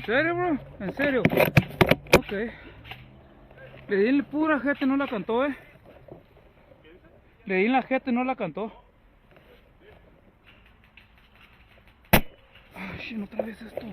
serio, bro? ¿En serio? Ok. Le di en la pura jeta y no la cantó, Le di en la jeta y no la cantó. Ay, otra vez esto.